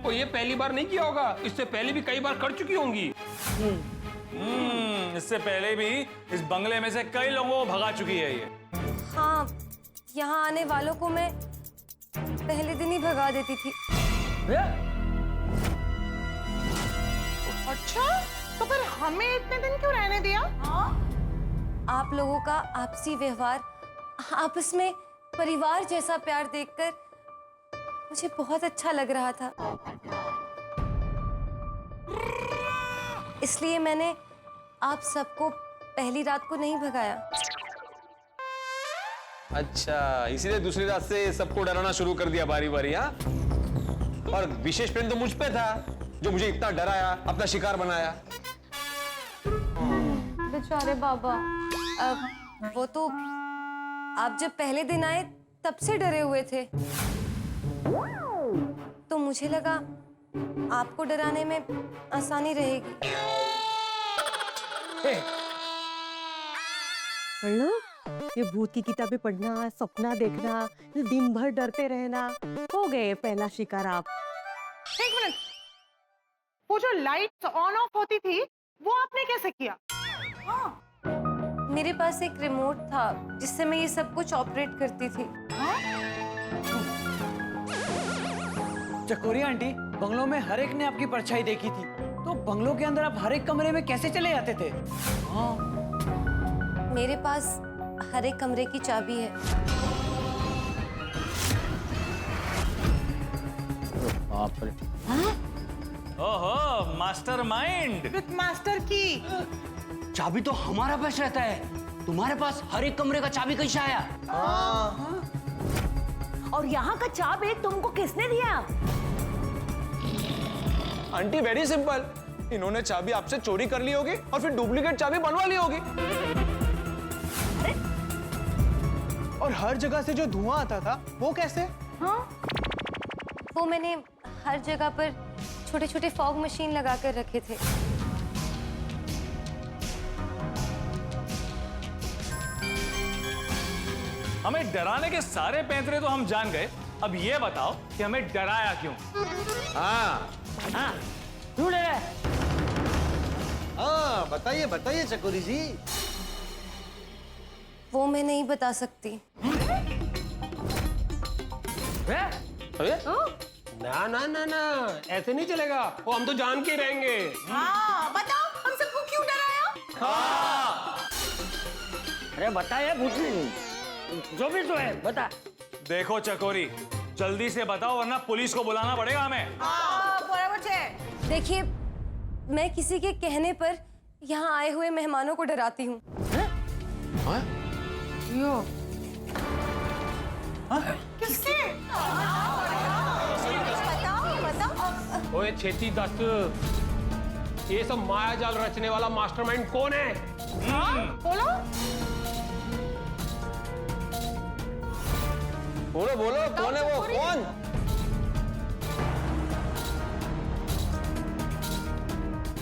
वो ये पहली बार नहीं किया होगा, इससे पहले भी कई बार कर चुकी होंगी। इससे पहले भी इस बंगले में से कई लोगों को भगा चुकी है ये। हाँ, यहाँ आने वालों को मैं पहले दिन ही भगा देती थी। अच्छा, तो फिर हमें इतने दिन क्यों रहने दिया? आप लोगों का आपसी व्यवहार, आपस में परिवार जैसा प्यार देखकर मुझे बहुत अच्छा लग रहा था। इसलिए मैंने आप सबको पहली रात को नहीं भगाया। अच्छा, इसीलिए दूसरी रात से सबको डराना शुरू कर दिया बारी बारी, हाँ? और विशेष प्रेम तो मुझ पे था, जो मुझे इतना डराया, अपना शिकार बनाया। बेचारे बाबा, वो तो आप जब पहले दिन आए तब से डरे हुए थे, तो मुझे लगा आपको डराने में आसानी रहेगी। लो, ये भूत की किताबें पढ़ना, सपना देखना, दिन भर डरते रहना, हो गए पहला शिकार आप। एक मिनट, वो जो लाइट ऑन ऑफ होती थी वो आपने कैसे किया? मेरे पास एक रिमोट था जिससे मैं ये सब कुछ ऑपरेट करती थी। चकोरी आंटी, बंगलों में हर एक ने आपकी परछाई देखी थी, तो बंगलों के अंदर आप हर एक कमरे में कैसे चले जाते थे? हाँ। मेरे पास हर एक कमरे की चाबी है। बाप रे। ओहो, मास्टरमाइंड। विथ मास्टर की। चाबी तो हमारा पास रहता है, तुम्हारे पास हर एक कमरे का चाबी कैसे आया? और यहाँ का चाबी तुमको किसने दिया? आंटी वेरी सिंपल, इन्होंने चाबी आपसे चोरी कर ली होगी और फिर डुप्लीकेट चाबी बनवा ली होगी। और हर जगह से जो धुआं आता था वो कैसे? हाँ, वो मैंने हर जगह पर छोटे छोटे फॉग मशीन लगा कर रखे थे। हमें डराने के सारे पैंतरे तो हम जान गए, अब ये बताओ कि हमें डराया क्यों? हाँ, क्यों डरा? हाँ, बताइए बताइए चकोरी जी। वो मैं नहीं बता सकती। ना ना ना ना, ऐसे नहीं चलेगा, वो हम तो जान के रहेंगे। हाँ, बताओ हम सबको क्यों डराया? अरे बता यार, भूतनी, जो भी तो है बता। देखो चकोरी, जल्दी से बताओ वरना पुलिस को बुलाना पड़ेगा हमें। बराबर है। देखिए, मैं किसी के कहने पर यहाँ आए हुए मेहमानों को डराती हूँ। किससे? बताओ। ओए छेती दस, ये सब माया जाल रचने वाला मास्टरमाइंड कौन है? बोलो। बोलो बोलो, कौन है वो? कौन?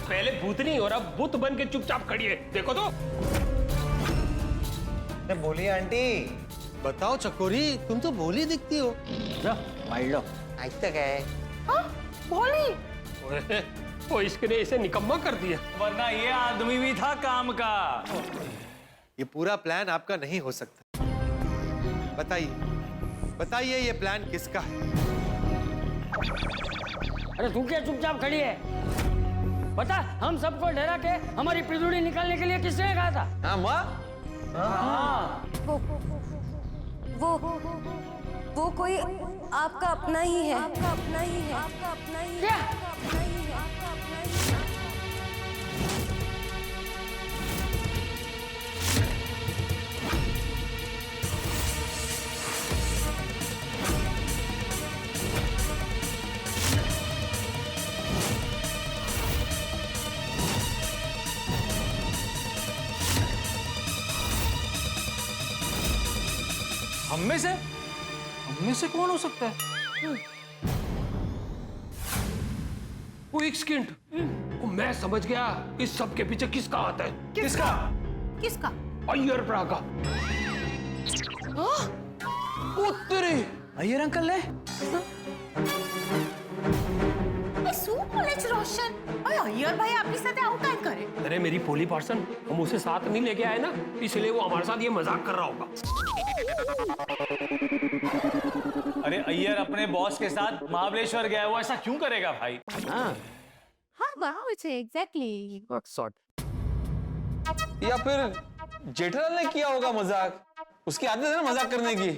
पहले भूतनी और अब भूत बन के चुपचाप खड़ी है, देखो तो। बोलिए आंटी। बताओ चकोरी, तुम तो भोली दिखती हो। आज तक है। भोली? वो इसने इसे निकम्मा कर दिया। वरना ये आदमी भी था काम का। ये पूरा प्लान आपका नहीं हो सकता। बताइए बताइए, ये प्लान किसका है? अरे तू क्या चुपचाप खड़ी है? बता, हम सबको डरा के हमारी पिंजड़ी निकालने के लिए किसने कहा था? हाँ माँ? वो कोई आपका अपना ही है। आपका अपना ही है। आपका अपना ही है। क्या? आपका अपना ही है। आपका अपना ही है। हम में से कौन हो सकता है? वो एक सेकंड, मैं समझ गया इस सब के पीछे किसका हाथ है। किसका? किसका? अय्यर प्रागा। अय्यर अंकल ने? क्वेश्चन ओए अय्यर भाई आपकी साथे आउट काय करे अरे मेरी पोली पर्सन, हम उसे साथ नहीं लेके आए ना, इसलिए वो हमारे साथ ये मजाक कर रहा होगा। अरे अय्यर अपने बॉस के साथ महाबलेश्वर गया है, वो ऐसा क्यों करेगा भाई? हाँ वाओ इट्स एग्जैक्टली या फिर जेठालाल ने किया होगा मजाक, उसकी आदत है ना मजाक करने की।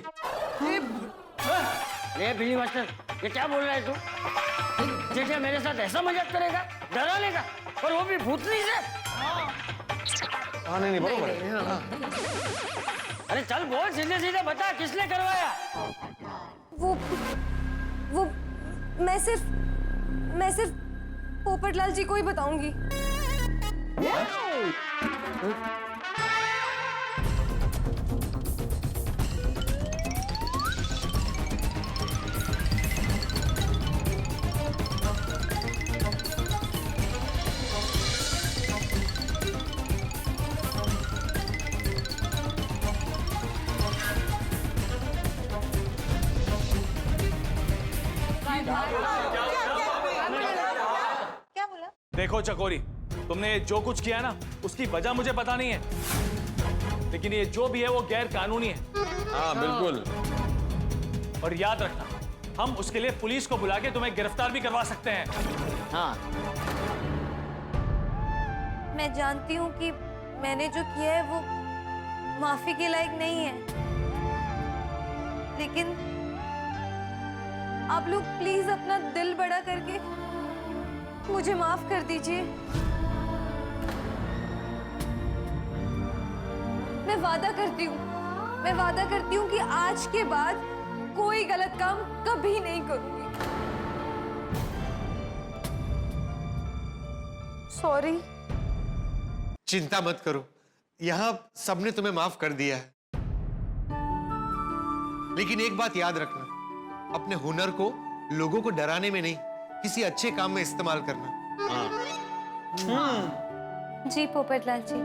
अरे बिली मास्टर, ये क्या बोल रहा है तू? जेठा मेरे साथ ऐसा मजाक करेगा, डरा लेगा, और वो भी भूतनी से? हाँ नहीं बरोबर है। अरे चल बोल, सीधे सीधे बता किसने करवाया? वो मैं सिर्फ पोपटलाल जी को ही बताऊंगी। देखो चकोरी, तुमने जो कुछ किया ना उसकी वजह मुझे पता नहीं है, लेकिन ये जो भी है वो गैर कानूनी है। हाँ बिल्कुल। और याद रखना, हम उसके लिए पुलिस को बुला के तुम्हें गिरफ्तार भी करवा सकते हैं। हाँ मैं जानती हूँ कि मैंने जो किया है वो माफी के लायक नहीं है, लेकिन आप लोग प्लीज अपना दिल बड़ा करके मुझे माफ कर दीजिए। मैं वादा करती हूँ कि आज के बाद कोई गलत काम कभी नहीं करूंगी। सॉरी। चिंता मत करो, यहाँ सबने तुम्हें माफ कर दिया है, लेकिन एक बात याद रखना, अपने हुनर को लोगों को डराने में नहीं, किसी अच्छे काम में इस्तेमाल करना। जी पोपटलाल जी।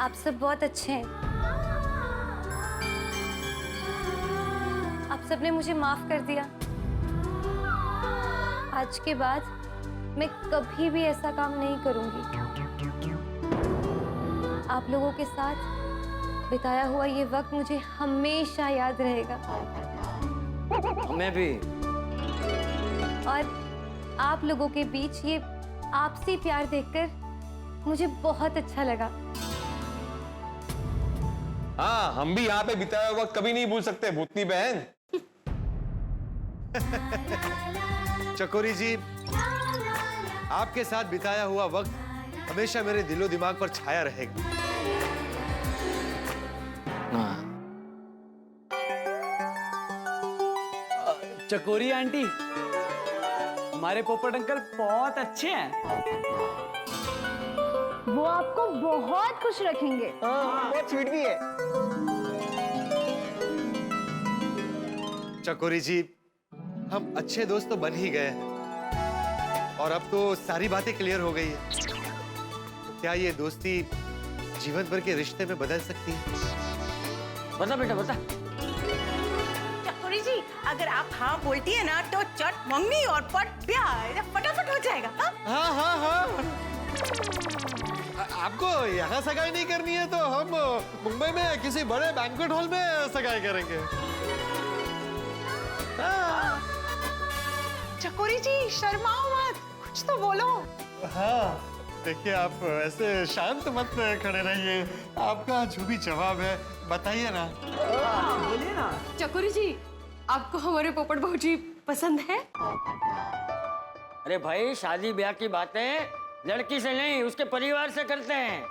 आप सब बहुत अच्छे हैं। आप सबने मुझे माफ कर दिया। आज के बाद मैं कभी भी ऐसा काम नहीं करूंगी। आप लोगों के साथ बिताया हुआ ये वक्त मुझे हमेशा याद रहेगा। हमें भी। और आप लोगों के बीच ये आपसी प्यार देखकर मुझे बहुत अच्छा लगा। हाँ हम भी यहाँ पे बिताया हुआ कभी नहीं भूल सकते भूतनी बहन। चकोरी जी, आपके साथ बिताया हुआ वक्त हमेशा मेरे दिलो दिमाग पर छाया रहेगा। चकोरी आंटी, हमारे पोपट अंकल बहुत अच्छे हैं। वो आपको बहुत खुश रखेंगे। बहुत स्वीट भी है। चकोरी जी, हम अच्छे दोस्त तो बन ही गए हैं और अब तो सारी बातें क्लियर हो गई है। क्या ये दोस्ती जीवन भर के रिश्ते में बदल सकती है? बता बेटा बता। चकोरी जी, अगर आप हाँ बोलती है ना तो चट मंगनी और पट प्यार फटाफट हो जाएगा। हाँ हाँ हाँ। आपको यहाँ सगाई नहीं करनी है तो हम मुंबई में किसी बड़े बैंक्वेट हॉल में सगाई करेंगे। हाँ। चकोरी जी शर्माओ मत, कुछ तो बोलो। हाँ देखिए, आप ऐसे शांत मत खड़े रहिए, आपका जो भी जवाब है बताइए ना। बोलिए ना। चकोरी जी, आपको हमारे पोपट बहू जी पसंद है? अरे भाई, शादी ब्याह की बातें लड़की से नहीं उसके परिवार से करते हैं।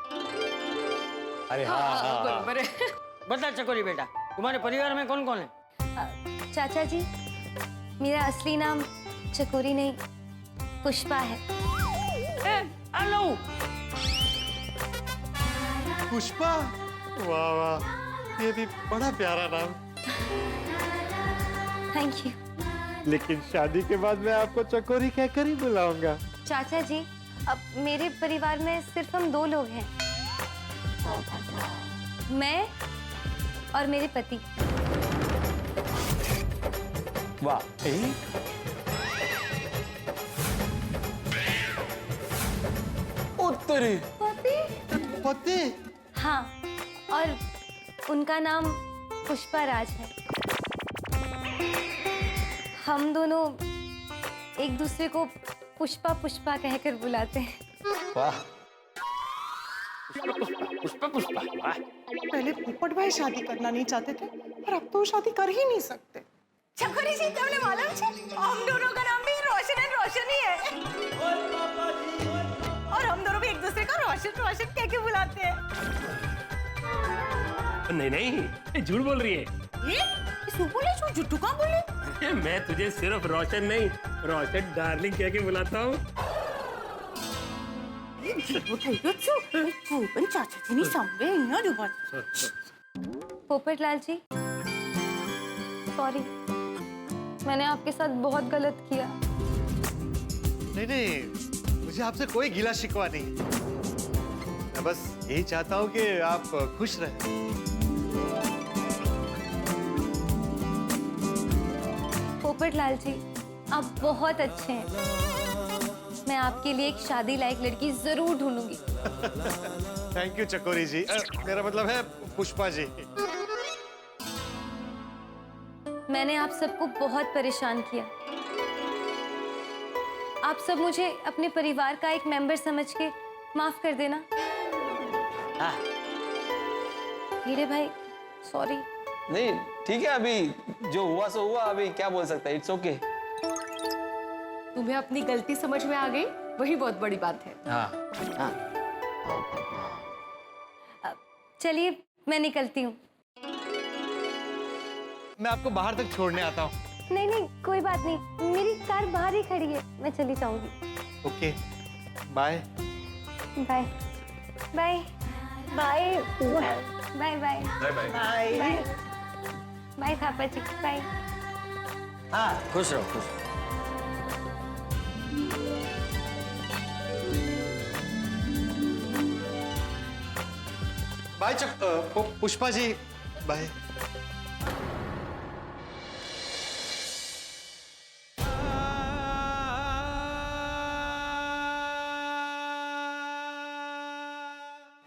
अरे हाँ बराबर है। बता चकोरी बेटा, तुम्हारे परिवार में कौन कौन है? चाचा जी, मेरा असली नाम चकोरी नहीं पुष्पा है। हेलो पुष्पा, वाह वाह, ये भी बड़ा प्यारा नाम। Thank you. लेकिन शादी के बाद मैं आपको चकोरी कहकर ही बुलाऊंगा। चाचा जी, अब मेरे परिवार में सिर्फ हम 2 लोग हैं, मैं और मेरे पति। वाह उत्तरी पति हाँ, और उनका नाम पुष्पा राज है। हम दोनों एक दूसरे को पुष्पा पुष्पा कहकर बुलाते हैं। वाह पुष्पा पुष्पा वाह। पहले पोपट भाई शादी करना नहीं चाहते थे, पर अब तो वो शादी कर ही नहीं सकते। चकोरी जी, तुमने मालूम है हम दोनों का नाम भी रोशन एंड रोशन ही है, और हम दोनों भी एक दूसरे को रोशन रोशन कह के बुलाते हैं। नहीं नहीं, ये झूठ बोल रही है। ये बोले जुट्टू कहाँ बोले? मैं तुझे सिर्फ रोशन नहीं, रोशन डार्लिंग कह के बुलाता हूँ। पोपट लाल जी, सॉरी, मैंने आपके साथ बहुत गलत किया। नहीं नहीं, मुझे आपसे कोई गिला शिकवा नहीं। मैं बस यही चाहता हूँ कि आप खुश रहें। पोपट लाल जी, आप बहुत अच्छे हैं। मैं आपके लिए एक शादी लायक लड़की जरूर ढूंढूंगी। थैंक यू चकोरी जी, मेरा मतलब है पुष्पा जी। मैंने आप सबको बहुत परेशान किया। आप सब मुझे अपने परिवार का एक मेंबर समझ के माफ कर देना। हीरे भाई, सॉरी। नहीं ठीक है, अभी जो हुआ सो हुआ, अभी क्या बोल सकता है। It's okay. तुम्हें अपनी गलती समझ में आ गई, वही बहुत बड़ी बात है। हाँ चलिए, मैं निकलती हूँ। मैं आपको बाहर तक छोड़ने आता हूँ। नहीं नहीं, कोई बात नहीं, मेरी कार बाहर ही खड़ी है, मैं चली जाऊंगी। Okay, bye bye bye bye bye bye bye bye पापा जी, बाय। हाँ, खुश रहो, खुश रहो। Bye Pushpa ji, bye.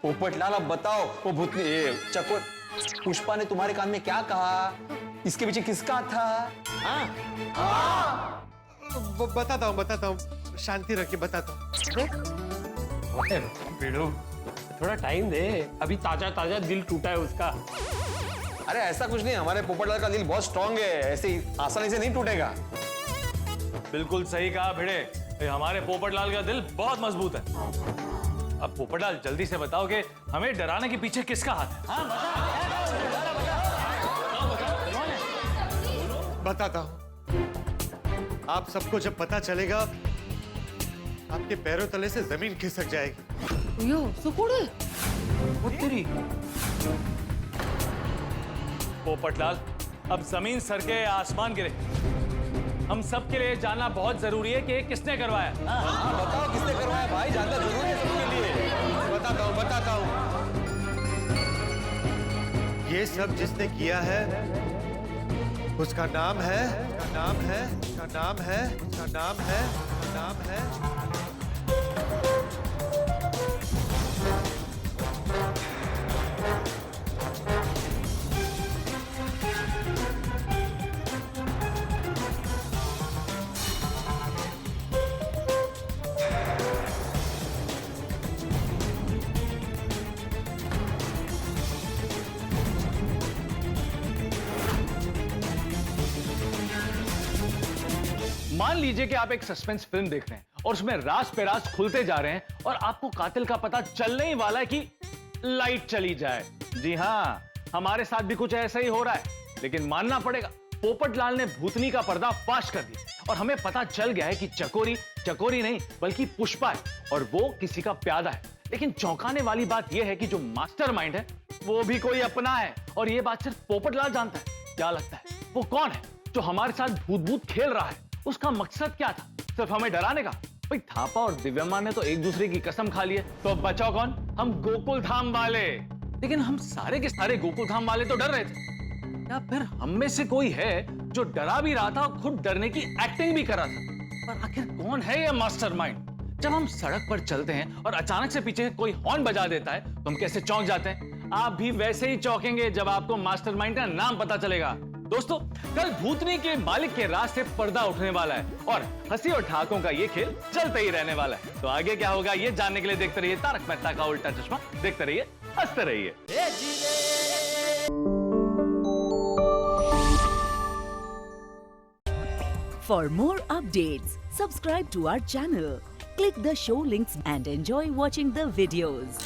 पोपटलाल, अब बताओ, वो भूतनी चकोर पुष्पा ने तुम्हारे कान में क्या कहा? इसके पीछे किसका था? बताता हूँ, शांति रखिए, बताता हूँ। बेड़ो, थोड़ा टाइम दे, अभी ताजा ताजा दिल टूटा है उसका। अरे ऐसा कुछ नहीं, हमारे पोपटलाल का दिल बहुत स्ट्रांग है, ऐसे आसानी से नहीं टूटेगा। बिल्कुल सही कहा भिड़े, हमारे पोपटलाल का दिल बहुत मजबूत है। अब पोपटलाल, जल्दी से बताओ कि हमें डराने के पीछे किसका हाथ है? बताता हूँ। आप सबको जब पता चलेगा, आपके पैरों तले से जमीन खिसक जाएगी। यो सुकुड़े उत्तरी। पोपटलाल, अब जमीन सरके आसमान गिरे, हम सब के लिए जानना बहुत जरूरी है कि ये किसने करवाया। बताओ किसने करवाया भाई, जानना जरूरी है सबके लिए। बताता हूँ। ये सब जिसने किया है, उसका नाम है, नाम है। मान लीजिए कि आप एक सस्पेंस फिल्म देख रहे हैं और उसमें राज पे राज खुलते जा रहे हैं और आपको कातिल का पता चलने ही वाला है कि लाइट चली जाए। जी हाँ, हमारे साथ भी कुछ ऐसा ही हो रहा है, लेकिन मानना पड़ेगा पोपटलाल ने भूतनी का पर्दा फाश कर दिया और हमें पता चल गया है कि चकोरी नहीं बल्कि पुष्पा है और वो किसी का प्यादा है। लेकिन चौंकाने वाली बात यह है कि जो मास्टरमाइंड है वो भी कोई अपना है और ये बात सिर्फ पोपटलाल जानता है। क्या लगता है वो कौन है जो हमारे साथ भूत खेल रहा है? उसका मकसद क्या था? सिर्फ हमें डराने का? भाई थापा और दिव्यम्मा ने तो एक दूसरे की कसम खा ली है, तो अब बचाओ कौन? हम गोकुल धाम वाले। लेकिन हम सारे के सारे गोकुल धाम वाले तो डर रहे थे। या फिर हम में से कोई है जो डरा भी रहा था और खुद डरने की एक्टिंग भी कर रहा था? पर आखिर कौन है ये मास्टरमाइंड? जब हम सड़क पर चलते हैं और अचानक से पीछे कोई हॉर्न बजा देता है तो हम कैसे चौंक जाते हैं? आप भी वैसे ही चौंकेंगे जब आपको मास्टरमाइंड का नाम पता चलेगा। दोस्तों, कल भूतनी के मालिक के राज से पर्दा उठने वाला है और हंसी और ठहाकों का ये खेल चलते ही रहने वाला है। तो आगे क्या होगा ये जानने के लिए देखते रहिए तारक मेहता का उल्टा चश्मा। देखते रहिए, हंसते रहिए। For more updates, subscribe to our channel, click the show links and enjoy watching the videos.